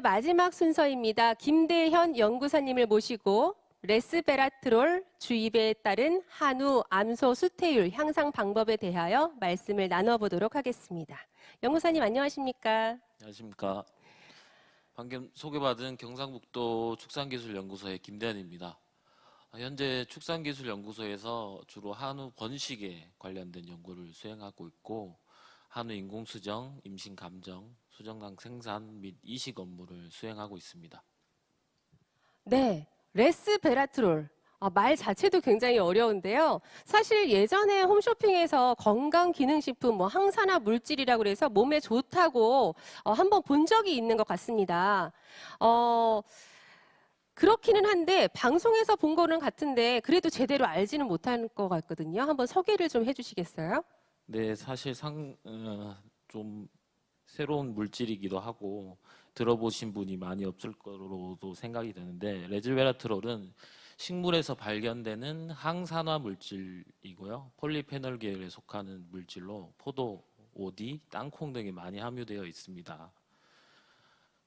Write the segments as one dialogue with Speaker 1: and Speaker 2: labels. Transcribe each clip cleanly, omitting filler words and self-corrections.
Speaker 1: 마지막 순서입니다. 김대현 연구사님을 모시고 레스베라트롤 주입에 따른 한우 암소 수태율 향상 방법에 대하여 말씀을 나눠보도록 하겠습니다. 연구사님 안녕하십니까?
Speaker 2: 안녕하십니까. 방금 소개받은 경상북도 축산기술연구소의 김대현입니다. 현재 축산기술연구소에서 주로 한우 번식에 관련된 연구를 수행하고 있고 한우 인공수정, 임신감정, 수정랑 생산 및 이식 업무를 수행하고 있습니다.
Speaker 1: 네, 레스베라트롤. 말 자체도 굉장히 어려운데요. 사실 예전에 홈쇼핑에서 건강기능식품, 항산화 물질이라고 그래서 몸에 좋다고 한번 본 적이 있는 것 같습니다. 그렇기는 한데 방송에서 본 거는 같은데 그래도 제대로 알지는 못한 것 같거든요. 한번 소개를 좀 해주시겠어요?
Speaker 2: 네, 사실 좀 새로운 물질이기도 하고 들어보신 분이 많이 없을 거로도 생각이 되는데 레즈베라트롤은 식물에서 발견되는 항산화 물질이고요. 폴리페놀 계열에 속하는 물질로 포도, 오디, 땅콩 등에 많이 함유되어 있습니다.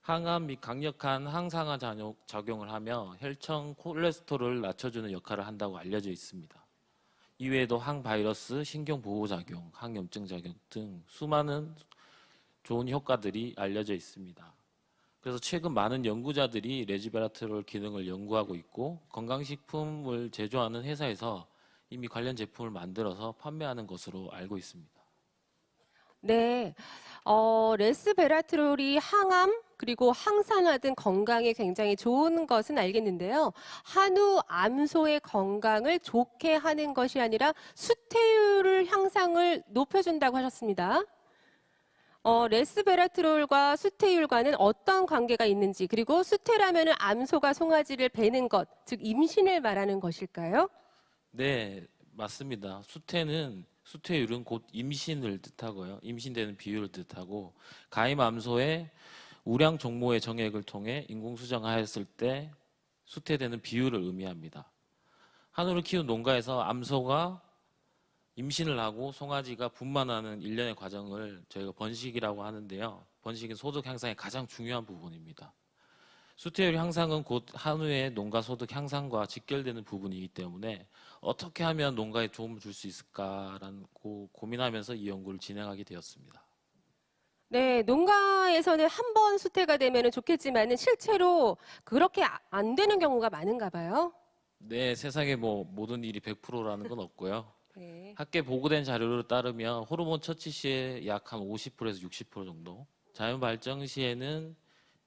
Speaker 2: 항암 및 강력한 항산화 작용을 하며 혈청 콜레스테롤을 낮춰주는 역할을 한다고 알려져 있습니다. 이외에도 항바이러스, 신경보호작용, 항염증 작용 등 수많은 좋은 효과들이 알려져 있습니다. 그래서 최근 많은 연구자들이 레즈베라트롤 기능을 연구하고 있고 건강식품을 제조하는 회사에서 이미 관련 제품을 만들어서 판매하는 것으로 알고 있습니다.
Speaker 1: 네, 레스베라트롤이 항암 그리고 항산화 등 건강에 굉장히 좋은 것은 알겠는데요. 한우, 암소의 건강을 좋게 하는 것이 아니라 수태율 향상을 높여준다고 하셨습니다. 레스베라트롤과 수태율과는 어떤 관계가 있는지, 그리고 수태라면 암소가 송아지를 베는 것, 즉 임신을 말하는 것일까요?
Speaker 2: 네, 맞습니다. 수태율은 곧 임신을 뜻하고요. 임신되는 비율을 뜻하고 가임암소의 우량 종모의 정액을 통해 인공수정하였을 때 수태되는 비율을 의미합니다. 한우를 키운 농가에서 암소가 임신을 하고 송아지가 분만하는 일련의 과정을 저희가 번식이라고 하는데요. 번식은 소득 향상의 가장 중요한 부분입니다. 수태율 향상은 곧 한우의 농가 소득 향상과 직결되는 부분이기 때문에 어떻게 하면 농가에 도움을 줄 수 있을까라고 고민하면서 이 연구를 진행하게 되었습니다.
Speaker 1: 네, 농가에서는 한 번 수태가 되면 좋겠지만 실제로 그렇게 안 되는 경우가 많은가 봐요.
Speaker 2: 네, 세상에 모든 일이 100%라는 건 없고요.
Speaker 1: 네.
Speaker 2: 학계 보고된 자료를 따르면 호르몬 처치 시에 약 한 50%에서 60% 정도, 자연 발정 시에는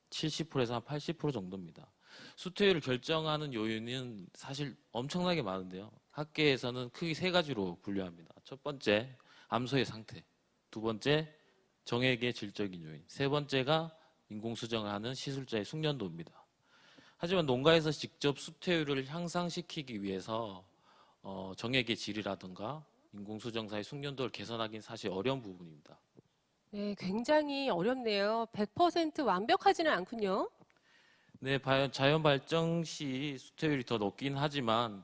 Speaker 2: 70%에서 한 80% 정도입니다. 수태율을 결정하는 요인은 사실 엄청나게 많은데요. 학계에서는 크게 세 가지로 분류합니다. 첫 번째, 암소의 상태. 두 번째, 정액의 질적인 요인. 세 번째가 인공수정을 하는 시술자의 숙련도입니다. 하지만 농가에서 직접 수태율을 향상시키기 위해서 정액의 질이라든가 인공수정사의 숙련도를 개선하기는 사실 어려운 부분입니다.
Speaker 1: 네, 굉장히 어렵네요. 100% 완벽하지는 않군요.
Speaker 2: 네, 자연 발정 시 수태율이 더 높긴 하지만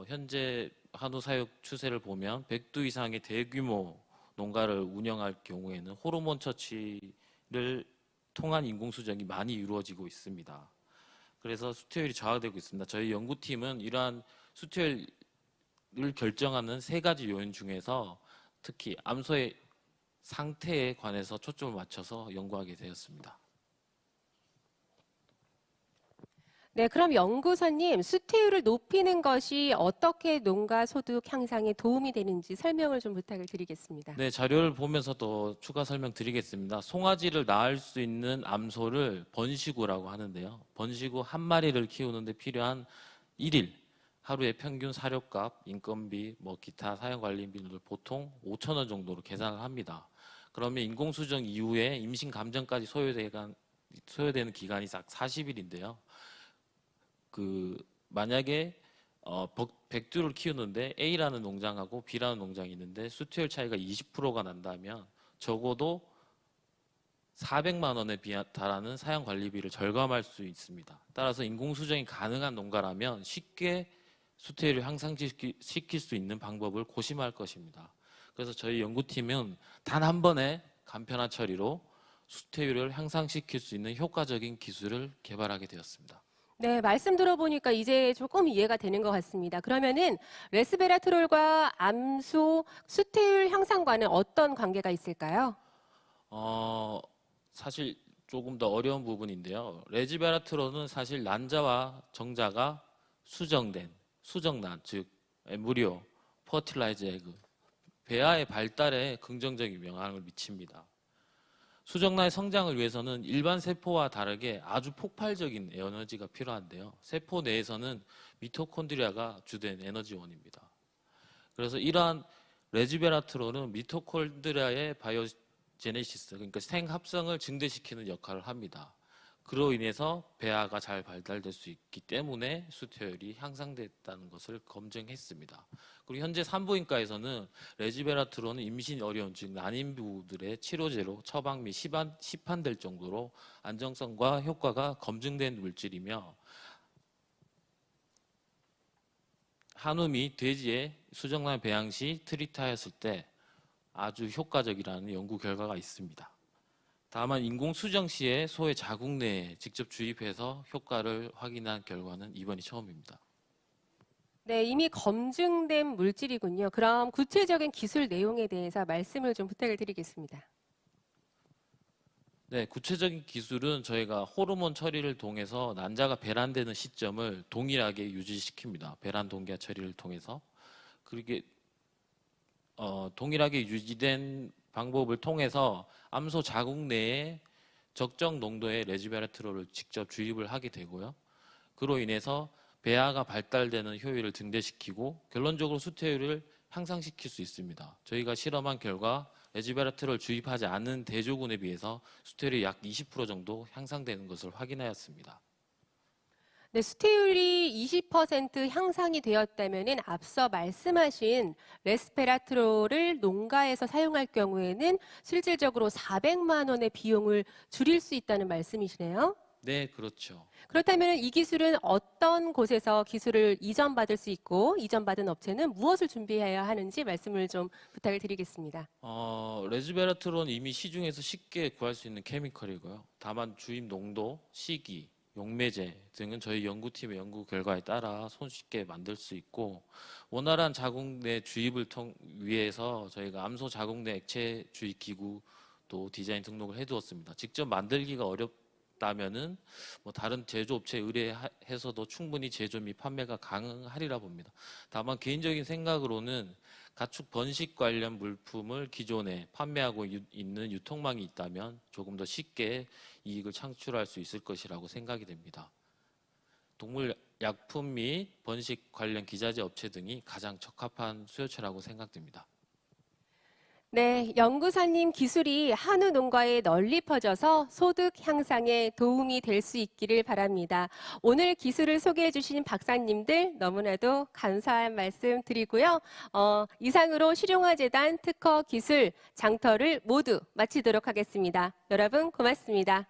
Speaker 2: 현재 한우 사육 추세를 보면 100두 이상의 대규모 농가를 운영할 경우에는 호르몬 처치를 통한 인공수정이 많이 이루어지고 있습니다. 그래서 수태율이 저하되고 있습니다. 저희 연구팀은 이러한 수태율을 결정하는 세 가지 요인 중에서 특히 암소의 상태에 관해서 초점을 맞춰서 연구하게 되었습니다.
Speaker 1: 네, 그럼 연구사님, 수태율을 높이는 것이 어떻게 농가 소득 향상에 도움이 되는지 설명을 좀 부탁을 드리겠습니다.
Speaker 2: 네, 자료를 보면서 더 추가 설명드리겠습니다. 송아지를 낳을 수 있는 암소를 번식우라고 하는데요. 번식우 한 마리를 키우는데 필요한 1일, 하루의 평균 사료값, 인건비, 기타 사용관리비를 보통 5,000원 정도로 계산을 합니다. 그러면 인공수정 이후에 임신 감정까지 소요되는 기간이 약 40일인데요. 만약에 100두를 키우는데 A라는 농장하고 B라는 농장이 있는데 수태율 차이가 20%가 난다면 적어도 400만 원에 달하는 사용관리비를 절감할 수 있습니다. 따라서 인공수정이 가능한 농가라면 쉽게 수태율을 향상시킬 수 있는 방법을 고심할 것입니다. 그래서 저희 연구팀은 단 한 번의 간편한 처리로 수태율을 향상시킬 수 있는 효과적인 기술을 개발하게 되었습니다.
Speaker 1: 네, 말씀 들어보니까 이제 조금 이해가 되는 것 같습니다. 그러면은 레스베라트롤과 암소 수태율 향상과는 어떤 관계가 있을까요?
Speaker 2: 사실 조금 더 어려운 부분인데요. 레지베라트롤은 사실 난자와 정자가 수정난, 즉 엠브리오, 퍼틸라이즈 에그, 배아의 발달에 긍정적인 영향을 미칩니다. 수정란의 성장을 위해서는 일반 세포와 다르게 아주 폭발적인 에너지가 필요한데요. 세포 내에서는 미토콘드리아가 주된 에너지원입니다. 그래서 이러한 레지베라트롤은 미토콘드리아의 바이오제네시스, 그러니까 생합성을 증대시키는 역할을 합니다. 그로 인해서 배아가 잘 발달될 수 있기 때문에 수태율이 향상됐다는 것을 검증했습니다. 그리고 현재 산부인과에서는 레지베라트롤은 임신 어려운 즉 난임부들의 치료제로 처방 및 시판될 정도로 안정성과 효과가 검증된 물질이며 한우 및 돼지의 수정란 배양 시 트리트하였을 때 아주 효과적이라는 연구 결과가 있습니다. 다만 인공 수정 시에 소의 자궁 내에 직접 주입해서 효과를 확인한 결과는 이번이 처음입니다.
Speaker 1: 네, 이미 검증된 물질이군요. 그럼 구체적인 기술 내용에 대해서 말씀을 좀 부탁을 드리겠습니다.
Speaker 2: 네, 구체적인 기술은 저희가 호르몬 처리를 통해서 난자가 배란되는 시점을 동일하게 유지시킵니다. 배란 동기화 처리를 통해서. 그리고 동일하게 유지된 방법을 통해서 암소 자궁 내에 적정 농도의 레지베라트롤을 직접 주입을 하게 되고요. 그로 인해서 배아가 발달되는 효율을 증대시키고 결론적으로 수태율을 향상시킬 수 있습니다. 저희가 실험한 결과 레지베라트롤을 주입하지 않은 대조군에 비해서 수태율이 약 20% 정도 향상되는 것을 확인하였습니다.
Speaker 1: 네, 수태율이 20% 향상이 되었다면은 앞서 말씀하신 레스페라트롤을 농가에서 사용할 경우에는 실질적으로 400만 원의 비용을 줄일 수 있다는 말씀이시네요.
Speaker 2: 네, 그렇죠.
Speaker 1: 그렇다면 이 기술은 어떤 곳에서 기술을 이전받을 수 있고 이전받은 업체는 무엇을 준비해야 하는지 말씀을 좀 부탁을 드리겠습니다.
Speaker 2: 레지베라트롤은 이미 시중에서 쉽게 구할 수 있는 케미컬이고요. 다만 주입 농도, 시기, 용매제 등은 저희 연구팀의 연구 결과에 따라 손쉽게 만들 수 있고 원활한 자궁 내 주입을 위해서 저희가 암소 자궁 내 액체 주입 기구도 디자인 등록을 해두었습니다. 직접 만들기가 어렵다면은 다른 제조업체에 의뢰해서도 충분히 제조 및 판매가 가능하리라 봅니다. 다만 개인적인 생각으로는 가축 번식 관련 물품을 기존에 판매하고 있는 유통망이 있다면 조금 더 쉽게 이익을 창출할 수 있을 것이라고 생각이 됩니다. 동물 약품 및 번식 관련 기자재 업체 등이 가장 적합한 수요처라고 생각됩니다.
Speaker 1: 네, 연구사님 기술이 한우 농가에 널리 퍼져서 소득 향상에 도움이 될 수 있기를 바랍니다. 오늘 기술을 소개해 주신 박사님들 너무나도 감사한 말씀 드리고요. 이상으로 실용화재단 특허 기술 장터를 모두 마치도록 하겠습니다. 여러분 고맙습니다.